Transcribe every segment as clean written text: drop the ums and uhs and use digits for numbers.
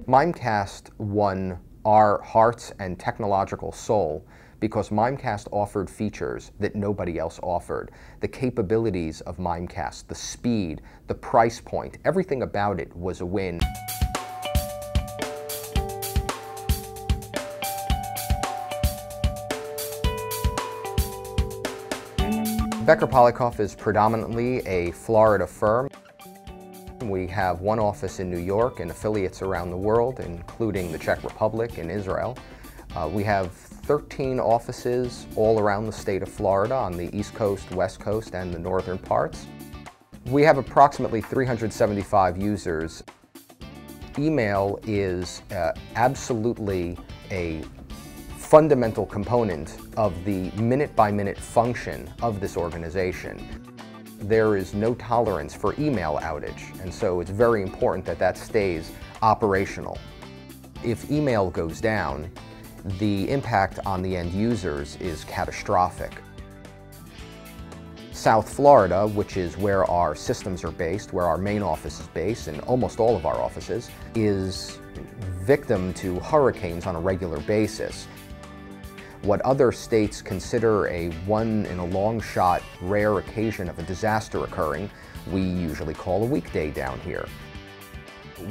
Mimecast won our hearts and technological soul because Mimecast offered features that nobody else offered. The capabilities of Mimecast, the speed, the price point, everything about it was a win. Becker is predominantly a Florida firm. We have one office in New York and affiliates around the world, including the Czech Republic and Israel. We have 13 offices all around the state of Florida on the East Coast, West Coast, and the northern parts. We have approximately 375 users. Email is absolutely a fundamental component of the minute-by-minute function of this organization. There is no tolerance for email outage, and so it's very important that that stays operational. If email goes down, the impact on the end users is catastrophic. South Florida, which is where our systems are based, where our main office is based, and almost all of our offices, is victim to hurricanes on a regular basis. What other states consider a one-in-a-long-shot rare occasion of a disaster occurring, we usually call a weekday down here.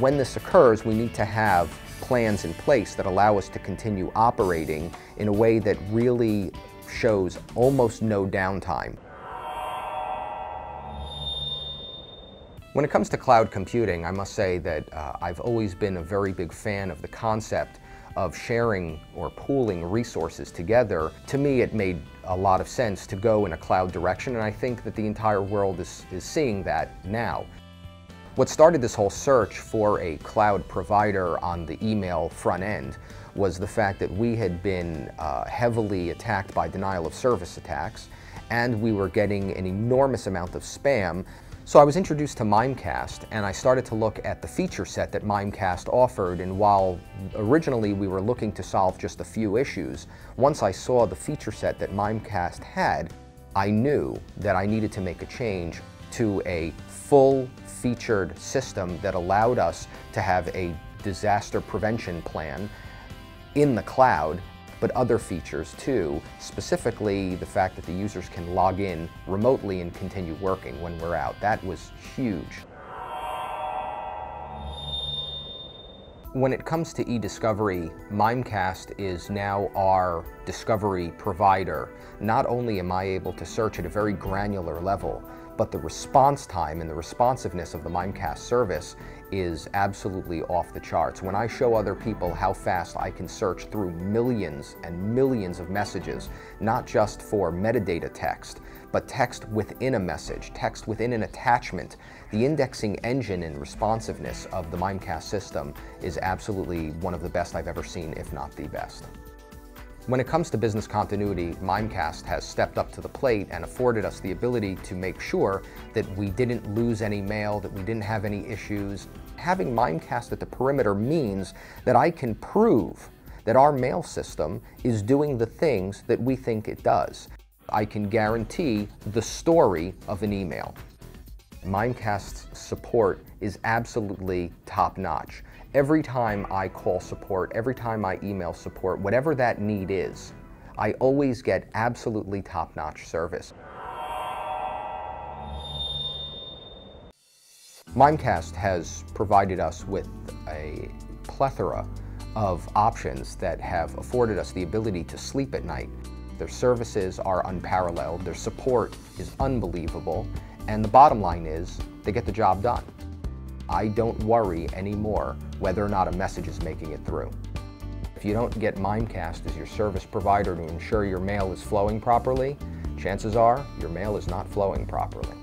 When this occurs, we need to have plans in place that allow us to continue operating in a way that really shows almost no downtime. When it comes to cloud computing, I must say that I've always been a very big fan of the concept of sharing or pooling resources together. To me, it made a lot of sense to go in a cloud direction, and I think that the entire world is seeing that now. What started this whole search for a cloud provider on the email front end was the fact that we had been heavily attacked by denial of service attacks, and we were getting an enormous amount of spam. So I was introduced to Mimecast, and I started to look at the feature set that Mimecast offered, and while originally we were looking to solve just a few issues, once I saw the feature set that Mimecast had, I knew that I needed to make a change to a full-featured system that allowed us to have a disaster prevention plan in the cloud, but other features too, specifically the fact that the users can log in remotely and continue working when we're out. That was huge. When it comes to e-discovery, Mimecast is now our discovery provider. Not only am I able to search at a very granular level, but the response time and the responsiveness of the Mimecast service is absolutely off the charts. When I show other people how fast I can search through millions and millions of messages, not just for metadata text, but text within a message, text within an attachment, the indexing engine and responsiveness of the Mimecast system is absolutely one of the best I've ever seen, if not the best. When it comes to business continuity, Mimecast has stepped up to the plate and afforded us the ability to make sure that we didn't lose any mail, that we didn't have any issues. Having Mimecast at the perimeter means that I can prove that our mail system is doing the things that we think it does. I can guarantee the story of an email. Mimecast's support is absolutely top-notch. Every time I call support, every time I email support, whatever that need is, I always get absolutely top-notch service. Mimecast has provided us with a plethora of options that have afforded us the ability to sleep at night. Their services are unparalleled, their support is unbelievable, and the bottom line is they get the job done. I don't worry anymore whether or not a message is making it through. If you don't get Mimecast as your service provider to ensure your mail is flowing properly, chances are your mail is not flowing properly.